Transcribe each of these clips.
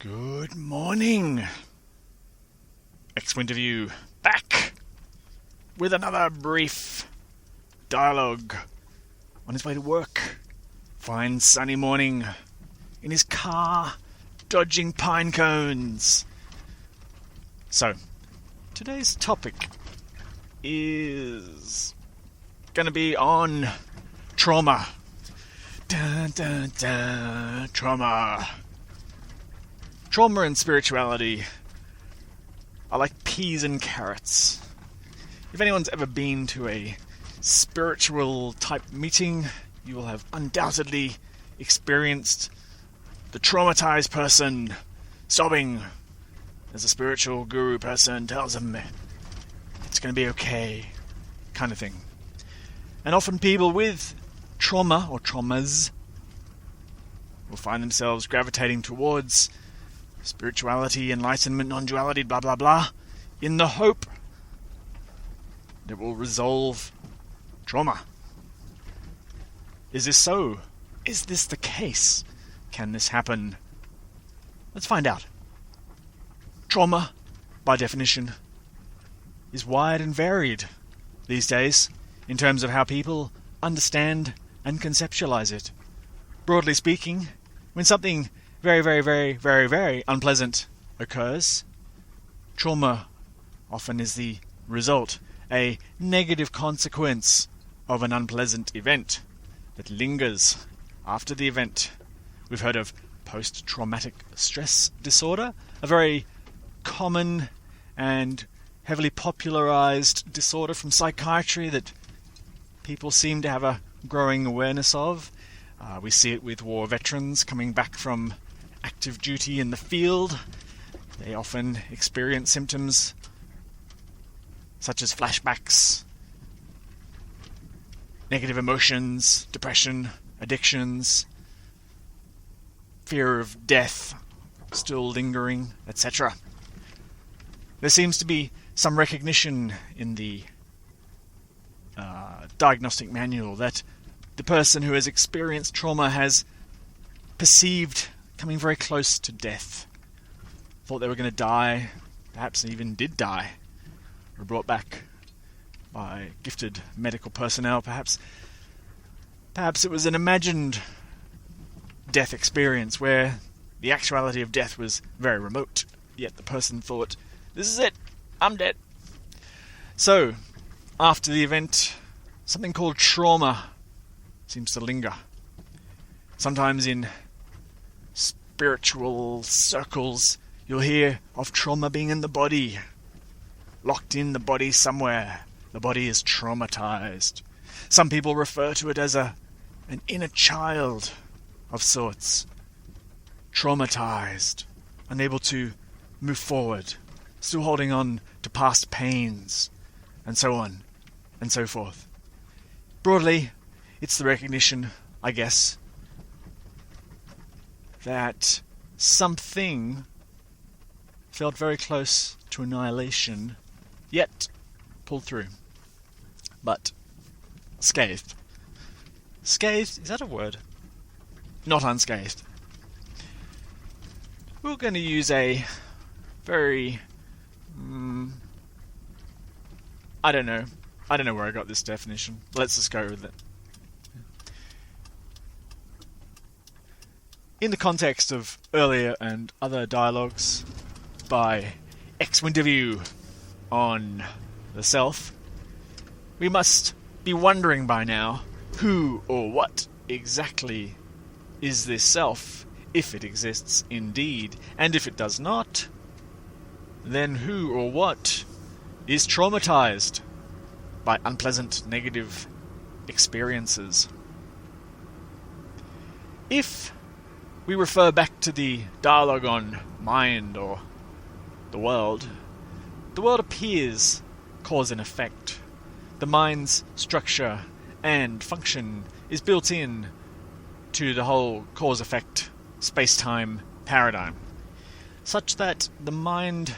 Good morning. Winterview back with another brief dialogue on his way to work. Fine sunny morning in his car, dodging pine cones. So, today's topic is going to be on trauma. Dun, dun, dun, trauma. Trauma and spirituality are like peas and carrots. If anyone's ever been to a spiritual type meeting, you will have undoubtedly experienced the traumatized person sobbing as a spiritual guru person tells them it's going to be okay, kind of thing. And often people with trauma or traumas will find themselves gravitating towards spirituality, enlightenment, non-duality, blah blah blah, in the hope that it will resolve trauma. Is this so? Is this the case? Can this happen? Let's find out. Trauma, by definition, is wide and varied these days in terms of how people understand and conceptualize it. Broadly speaking, when something very unpleasant occurs, trauma often is the result, a negative consequence of an unpleasant event that lingers after the event. We've heard of post-traumatic stress disorder, a very common and heavily popularized disorder from psychiatry that people seem to have a growing awareness of. We see it with war veterans coming back from active duty in the field. They often experience symptoms such as flashbacks, negative emotions, depression, addictions, fear of death still lingering, etc. There seems to be some recognition in the diagnostic manual that the person who has experienced trauma has perceived coming very close to death. Thought they were going to die, perhaps even did die, or brought back by gifted medical personnel, perhaps. Perhaps it was an imagined death experience where the actuality of death was very remote, yet the person thought, this is it, I'm dead. So, after the event, something called trauma seems to linger. Sometimes in spiritual circles, you'll hear of trauma being in the body, locked in the body somewhere. The body is traumatized. Some people refer to it as an inner child of sorts, traumatized, unable to move forward, still holding on to past pains, and so on and so forth. Broadly, it's the recognition, I guess, that something felt very close to annihilation, yet pulled through. But scathed. Scathed, is that a word? Not unscathed. We're going to use a very... I don't know where I got this definition. Let's just go with it. In the context of earlier and other dialogues by Winterview on the self, we must be wondering by now who or what exactly is this self, if it exists indeed, and if it does not, then who or what is traumatized by unpleasant negative experiences. If we refer back to the dialogue on mind or the world appears cause and effect. The mind's structure and function is built in to the whole cause-effect space-time paradigm, such that the mind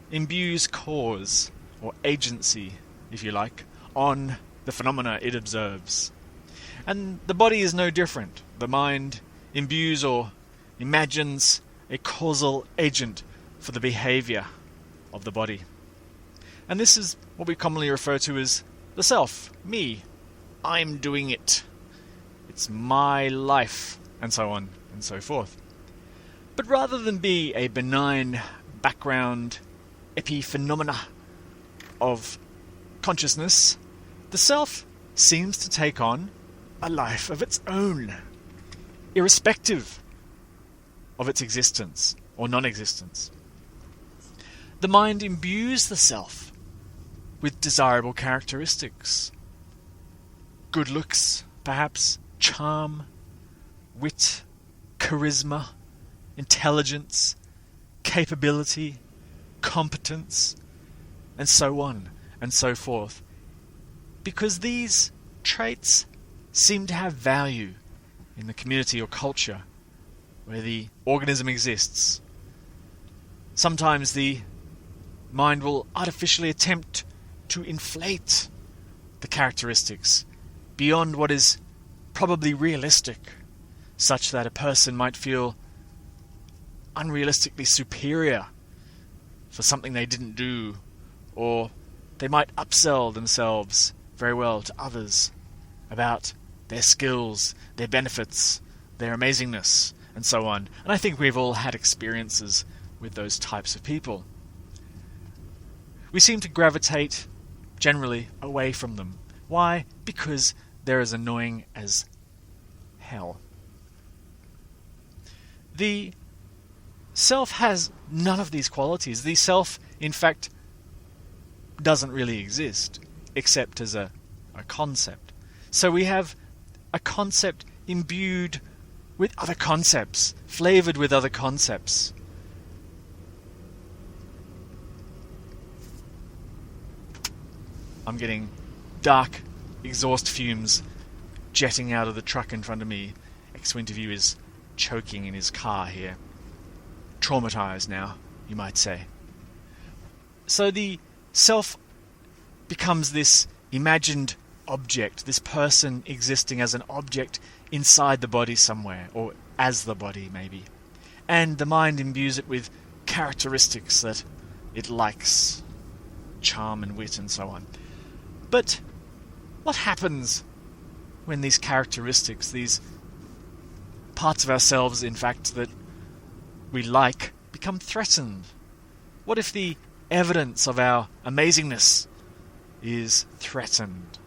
imbues cause, or agency, if you like, on the phenomena it observes. And the body is no different. The mind imbues or imagines a causal agent for the behavior of the body. And this is what we commonly refer to as the self, me. I'm doing it. It's my life, and so on and so forth. But rather than be a benign background epiphenomena of consciousness, the self seems to take on a life of its own, irrespective of its existence or non-existence. The mind imbues the self with desirable characteristics. Good looks, perhaps, charm, wit, charisma, intelligence, capability, competence, and so on and so forth. Because these traits seem to have value in the community or culture where the organism exists. Sometimes the mind will artificially attempt to inflate the characteristics beyond what is probably realistic, such that a person might feel unrealistically superior for something they didn't do, or they might upsell themselves very well to others about their skills, their benefits, their amazingness, and so on. And I think we've all had experiences with those types of people. We seem to gravitate generally away from them. Why? Because they're as annoying as hell. The self has none of these qualities. The self, in fact, doesn't really exist, except as a concept. So we have a concept imbued with other concepts, flavored with other concepts. I'm getting dark exhaust fumes jetting out of the truck in front of me. Winterview is choking in his car here. Traumatized now, you might say. So the self becomes this imagined object, this person existing as an object inside the body somewhere, or as the body maybe. And the mind imbues it with characteristics that it likes, charm and wit and so on. But what happens when these characteristics, these parts of ourselves, in fact, that we like, become threatened? What if the evidence of our amazingness is threatened?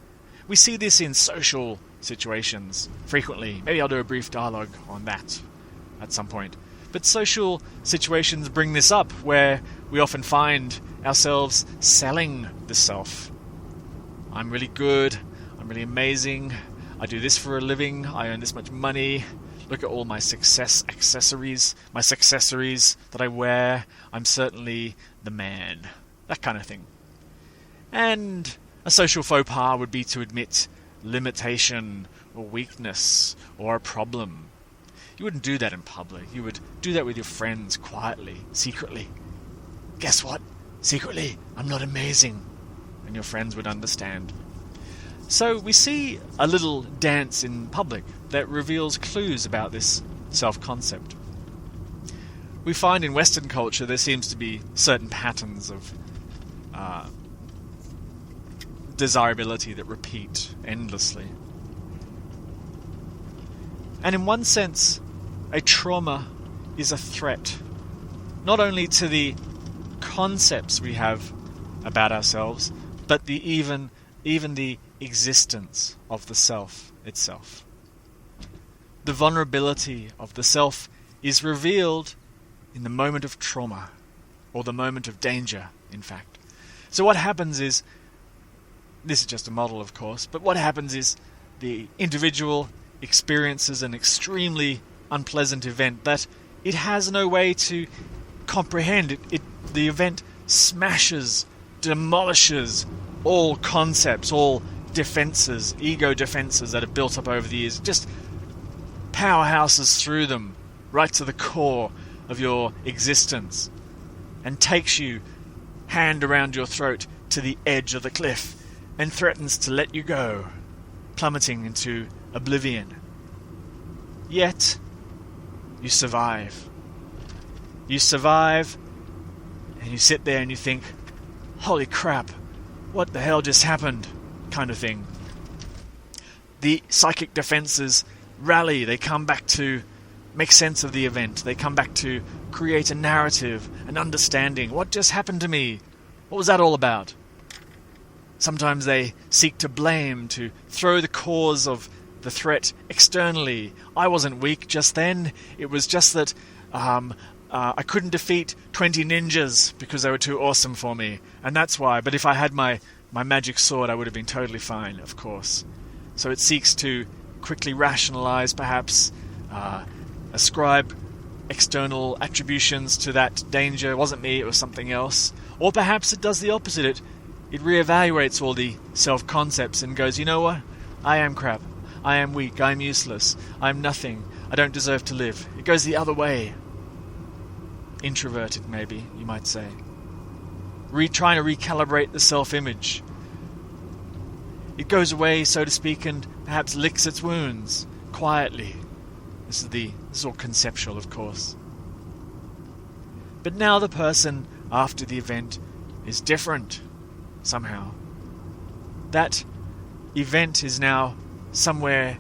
We see this in social situations frequently. Maybe I'll do a brief dialogue on that at some point. But social situations bring this up, where we often find ourselves selling the self. I'm really good, I'm really amazing, I do this for a living, I earn this much money, look at all my success accessories, my successories that I wear, I'm certainly the man. That kind of thing. And a social faux pas would be to admit limitation or weakness or a problem. You wouldn't do that in public. You would do that with your friends quietly, secretly. Guess what? Secretly, I'm not amazing. And your friends would understand. So we see a little dance in public that reveals clues about this self-concept. We find in Western culture there seems to be certain patterns of desirability that repeat endlessly. And in one sense, a trauma is a threat, not only to the concepts we have about ourselves, but even the existence of the self itself. The vulnerability of the self is revealed in the moment of trauma, or the moment of danger, in fact. So what happens is, this is just a model, of course, but what happens is the individual experiences an extremely unpleasant event that it has no way to comprehend. The event smashes, demolishes all concepts, all defenses, ego defenses that have built up over the years. Just powerhouses through them right to the core of your existence and takes you hand around your throat to the edge of the cliff and threatens to let you go, plummeting into oblivion. Yet, you survive. You survive, and you sit there and you think, holy crap, what the hell just happened? Kind of thing. The psychic defenses rally, they come back to make sense of the event. They come back to create a narrative, an understanding. What just happened to me? What was that all about? Sometimes they seek to blame, to throw the cause of the threat externally. I wasn't weak just then. It was just that I couldn't defeat 20 ninjas because they were too awesome for me. And that's why. But if I had my magic sword, I would have been totally fine, of course. So it seeks to quickly rationalize, perhaps, ascribe external attributions to that danger. It wasn't me, it was something else. Or perhaps it does the opposite. It reevaluates all the self-concepts and goes, you know what? I am crap. I am weak. I am useless. I am nothing. I don't deserve to live. It goes the other way. Introverted, maybe, you might say. Trying to recalibrate the self-image. It goes away, so to speak, and perhaps licks its wounds quietly. This is all conceptual, of course. But now the person after the event is different, somehow. That event is now somewhere,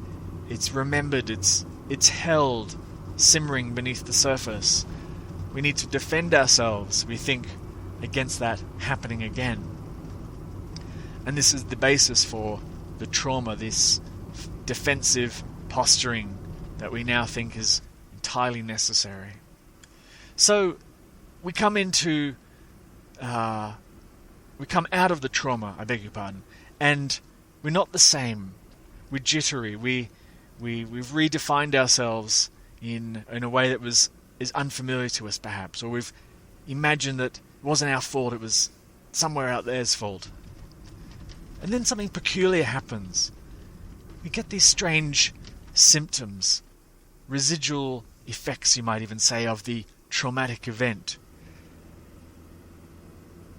it's remembered, it's held, simmering beneath the surface. We need to defend ourselves, we think, against that happening again. And this is the basis for the trauma, this defensive posturing that we now think is entirely necessary. So we come out of the trauma, I beg your pardon, and we're not the same. We're jittery. We've redefined ourselves in a way that is unfamiliar to us, perhaps, or we've imagined that it wasn't our fault, it was somewhere out there's fault. And then something peculiar happens. We get these strange symptoms, residual effects, you might even say, of the traumatic event.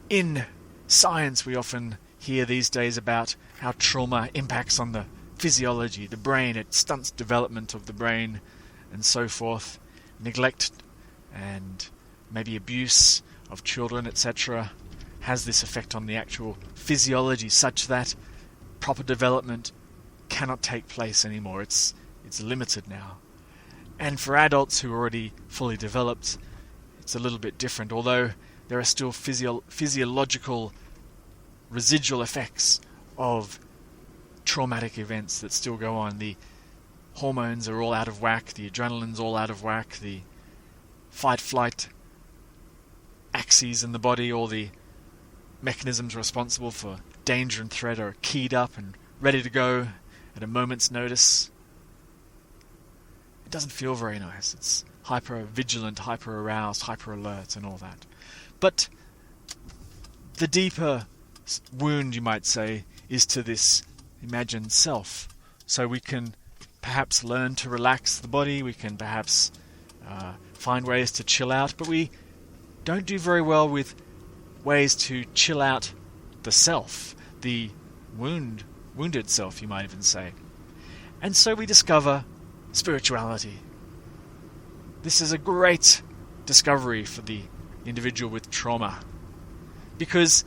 In science, we often hear these days about how trauma impacts on the physiology, the brain. It stunts development of the brain and so forth. Neglect and maybe abuse of children, etc., has this effect on the actual physiology, such that proper development cannot take place anymore. It's limited now. And for adults who are already fully developed, it's a little bit different, although there are still physiological residual effects of traumatic events that still go on. The hormones are all out of whack, the adrenaline's all out of whack, the fight-flight axes in the body, all the mechanisms responsible for danger and threat are keyed up and ready to go at a moment's notice. It doesn't feel very nice. It's hyper-vigilant, hyper-aroused, hyper-alert and all that. But the deeper wound, you might say, is to this imagined self. So we can perhaps learn to relax the body, we can perhaps find ways to chill out, but we don't do very well with ways to chill out the self, the wounded self, you might even say. And so we discover spirituality. This is a great discovery for the individual with trauma, because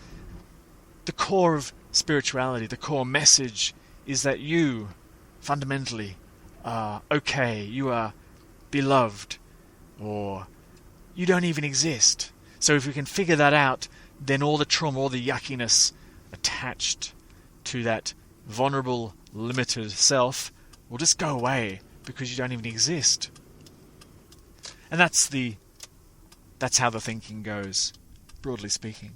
the core of spirituality, the core message, is that you, fundamentally, are okay, you are beloved, or you don't even exist. So if we can figure that out, then all the trauma, all the yuckiness attached to that vulnerable, limited self will just go away, because you don't even exist. And that's how the thinking goes, broadly speaking.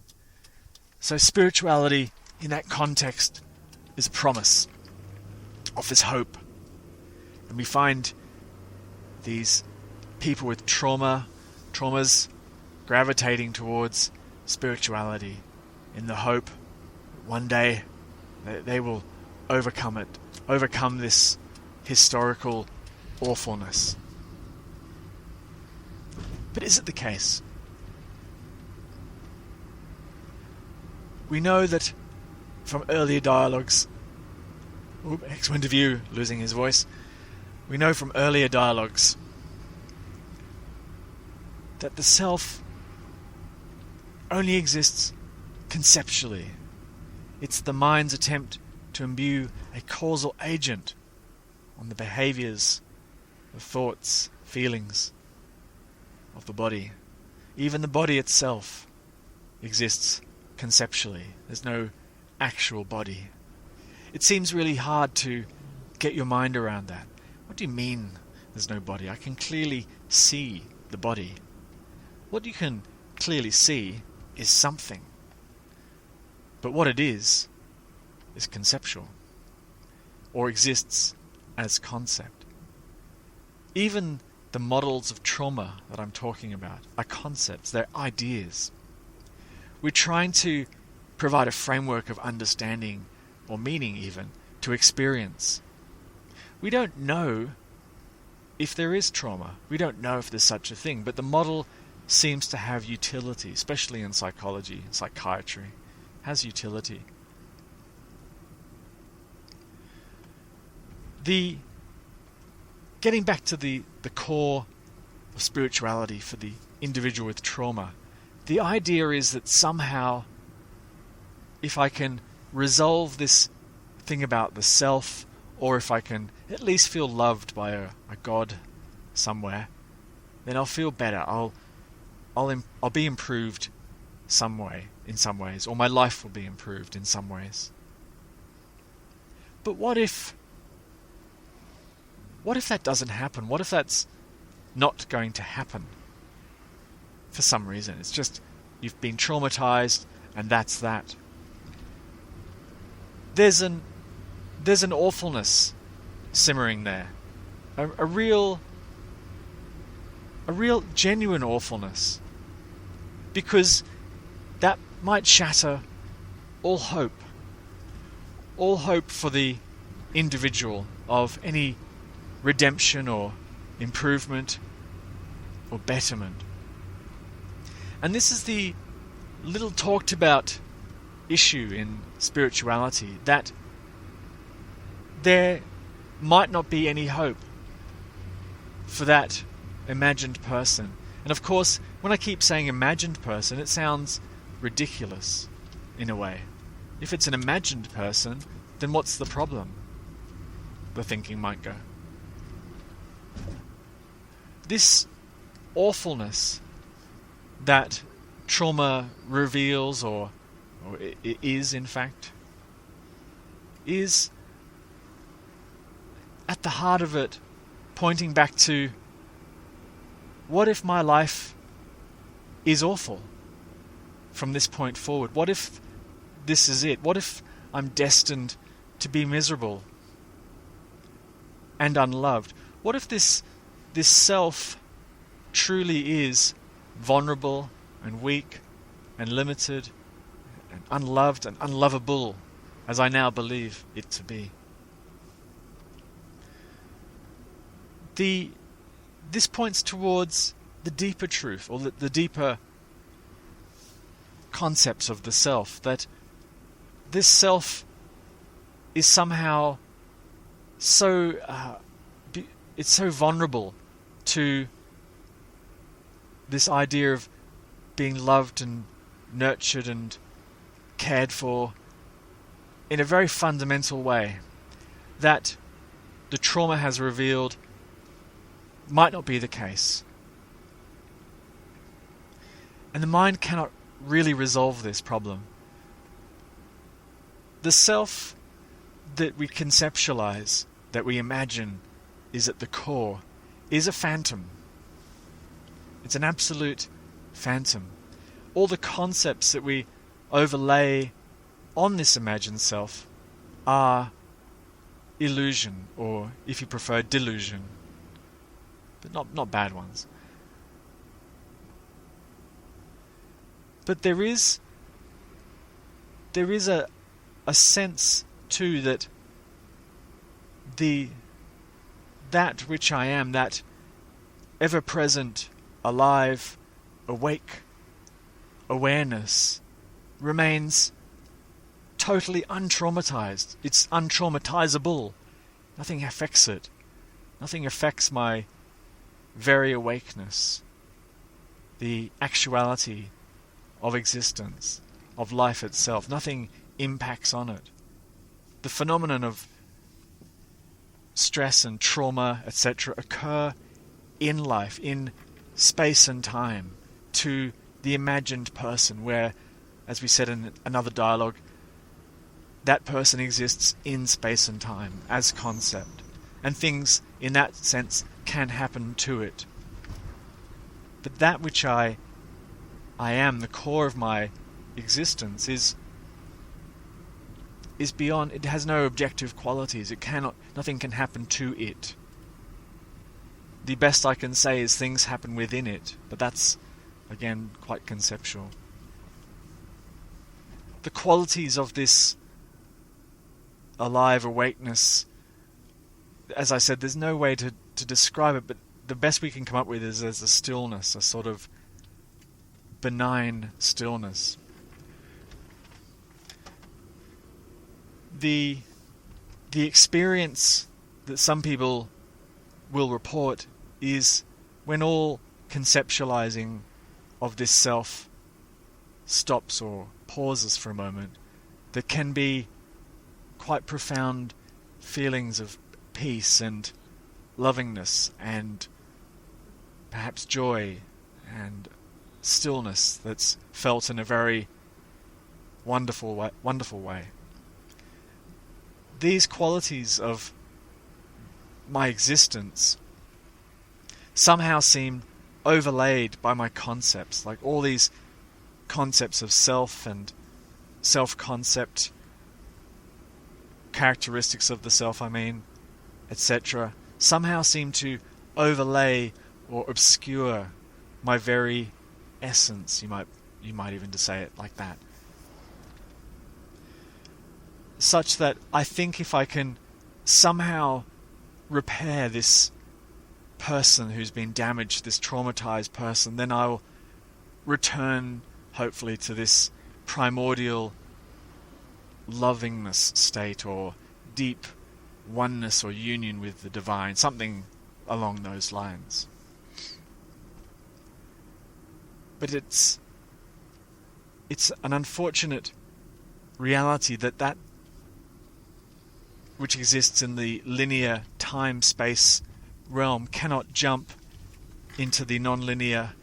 So spirituality, in that context, is a promise, offers hope. And we find these people with traumas gravitating towards spirituality in the hope that one day they will overcome this historical awfulness. But is it the case? We know that from earlier dialogues, ex-Winterview losing his voice, we know from earlier dialogues that the self only exists conceptually. It's the mind's attempt to imbue a causal agent on the behaviors of thoughts, feelings of the body. Even the body itself exists conceptually. There's no actual body. It seems really hard to get your mind around that. What do you mean there's no body? I can clearly see the body. What you can clearly see is something. But what it is conceptual, or exists as concept. Even the models of trauma that I'm talking about are concepts, they're ideas. We're trying to provide a framework of understanding, or meaning even, to experience. We don't know if there is trauma. We don't know if there's such a thing, but the model seems to have utility, especially in psychology, psychiatry. It has utility. Getting back to the core of spirituality for the individual with trauma, the idea is that somehow, if I can resolve this thing about the self, or if I can at least feel loved by a God somewhere, then I'll feel better. I'll be improved some way, in some ways, or my life will be improved in some ways. But what if that doesn't happen? What if that's not going to happen for some reason? It's just you've been traumatized and that's that. There's an awfulness simmering there. A real genuine awfulness. Because that might shatter all hope. All hope for the individual of any redemption or improvement or betterment. And this is the little talked about issue in spirituality, that there might not be any hope for that imagined person. And of course, when I keep saying imagined person, it sounds ridiculous in a way. If it's an imagined person, then what's the problem? The thinking might go. This awfulness that trauma reveals, or it is in fact, is at the heart of it pointing back to, what if my life is awful from this point forward? What if this is it? What if I'm destined to be miserable and unloved? What if this self truly is vulnerable and weak and limited and unloved and unlovable, as I now believe it to be? This points towards the deeper truth, or the deeper concepts of the self, that this self is somehow so it's so vulnerable to this idea of being loved and nurtured and cared for in a very fundamental way, that the trauma has revealed might not be the case. And the mind cannot really resolve this problem. The self that we conceptualize, that we imagine is at the core, is a phantom. It's an absolute phantom. All the concepts that we overlay on this imagined self are illusion, or if you prefer, delusion. But not bad ones. But there is a sense too that that which I am, that ever-present, alive, awake awareness, remains totally untraumatized. It's untraumatizable. Nothing affects it. Nothing affects my very awakeness. the actuality of existence, of life itself. Nothing impacts on it. The phenomenon of stress and trauma, etc., occur in life, in space and time, to the imagined person, where, as we said in another dialogue, that person exists in space and time as concept, and things in that sense can happen to it. But that which I am, the core of my existence, is beyond. It has no objective qualities. Nothing can happen to it. The best I can say is things happen within it, but that's, again, quite conceptual. The qualities of this alive awakeness, as I said, there's no way to describe it, but the best we can come up with is as a stillness, a sort of benign stillness. The experience that some people will report is when all conceptualizing of this self stops or pauses for a moment, there can be quite profound feelings of peace and lovingness and perhaps joy and stillness that's felt in a very wonderful way. These qualities of my existence somehow seem overlaid by my concepts, like all these concepts of self and self-concept, characteristics of the self, etc., somehow seem to overlay or obscure my very essence. You might even just say it like that. Such that I think if I can somehow repair this person who's been damaged, this traumatized person, then I'll return, hopefully, to this primordial lovingness state or deep oneness or union with the divine, something along those lines. But it's an unfortunate reality that which exists in the linear time-space realm cannot jump into the non-linear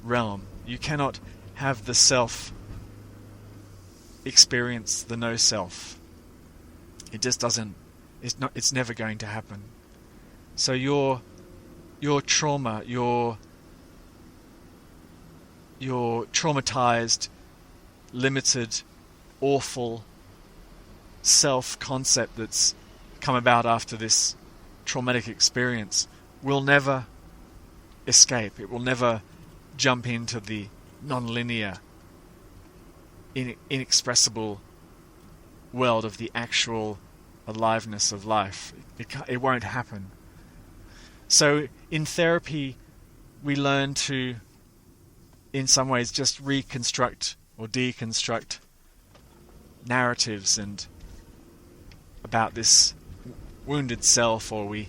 realm. You cannot have the self experience the no-self. It just doesn't. It's never going to happen. So your trauma, your traumatized, limited, awful self-concept that's come about after this traumatic experience will never escape. It will never jump into the non-linear, inexpressible world of the actual aliveness of life. It won't happen. So in therapy, we learn to, in some ways, just reconstruct or deconstruct narratives and about this wounded self, or we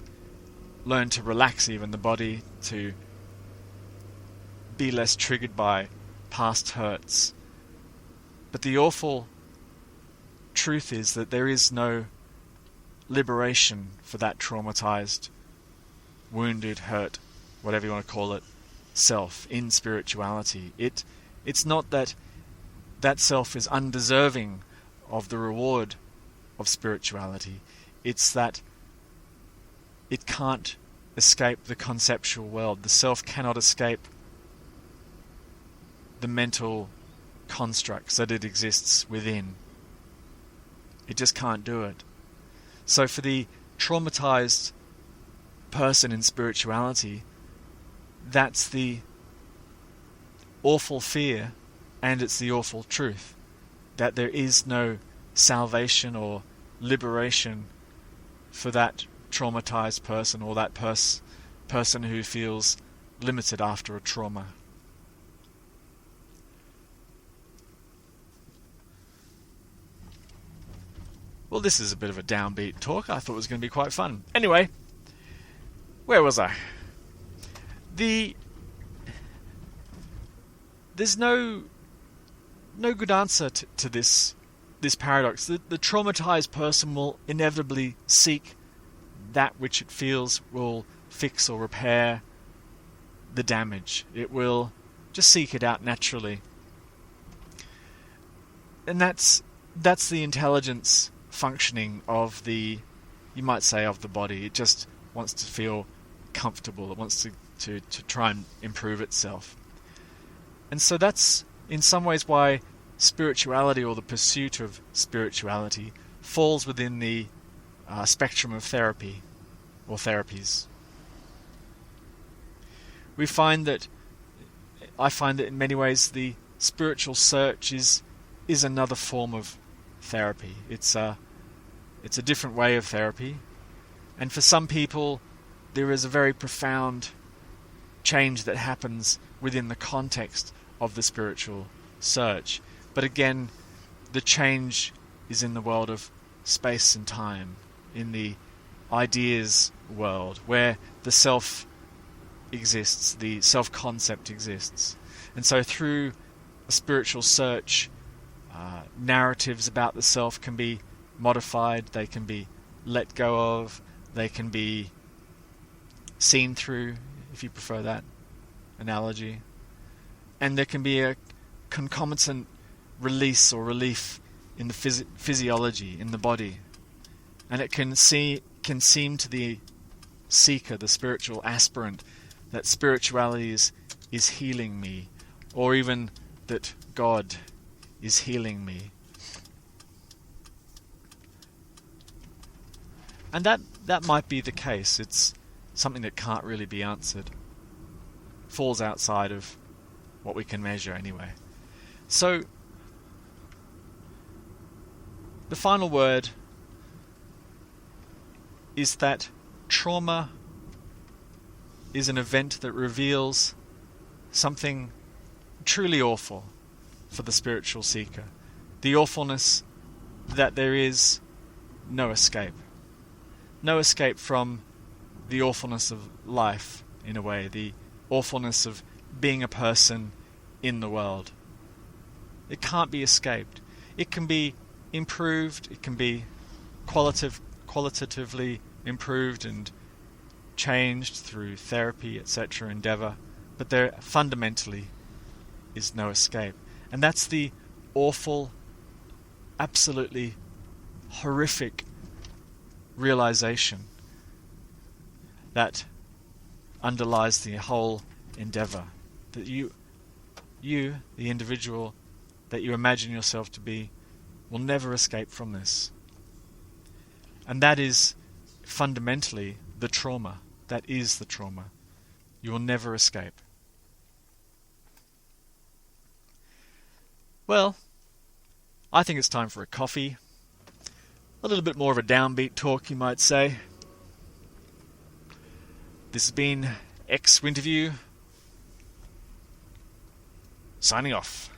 learn to relax even the body, to be less triggered by past hurts. But the awful truth is that there is no liberation for that traumatized, wounded, hurt, whatever you want to call it, self in spirituality. It's not that self is undeserving of the reward of spirituality. It's that it can't escape the conceptual world. The self cannot escape the mental constructs that it exists within. It just can't do it. So for the traumatized person in spirituality, that's the awful fear, and it's the awful truth, that there is no salvation or liberation for that traumatized person, or that person who feels limited after a trauma. Well, this is a bit of a downbeat talk. I thought it was going to be quite fun. Anyway, where was I? there's no good answer to this paradox. The traumatized person will inevitably seek that which it feels will fix or repair the damage. It will just seek it out naturally. And that's the intelligence functioning of the, you might say, of the body. It just wants to feel comfortable. It wants to try and improve itself. And so that's in some ways why spirituality, or the pursuit of spirituality, falls within the spectrum of therapy or therapies. I find that in many ways the spiritual search is another form of therapy. It's a different way of therapy, and for some people there is a very profound change that happens within the context of the spiritual search. But again, the change is in the world of space and time, in the ideas world, where the self exists, the self-concept exists. And so through a spiritual search, narratives about the self can be modified, they can be let go of, they can be seen through, if you prefer that analogy. And there can be a concomitant release or relief in the physiology, in the body. And it can seem to the seeker, the spiritual aspirant, that spirituality is healing me, or even that God is healing me. And that might be the case. It's something that can't really be answered. Falls outside of what we can measure anyway. So, the final word is that trauma is an event that reveals something truly awful for the spiritual seeker. The awfulness that there is no escape. No escape from the awfulness of life, in a way. The awfulness of being a person in the world. It can't be escaped. It can be improved, it can be qualitatively improved and changed through therapy, etc., endeavor, but there fundamentally is no escape. And that's the awful, absolutely horrific realization that underlies the whole endeavor. That you, the individual that you imagine yourself to be, will never escape from this. And that is fundamentally the trauma. That is the trauma. You will never escape. Well, I think it's time for a coffee. A little bit more of a downbeat talk, you might say. This has been Winterview, signing off.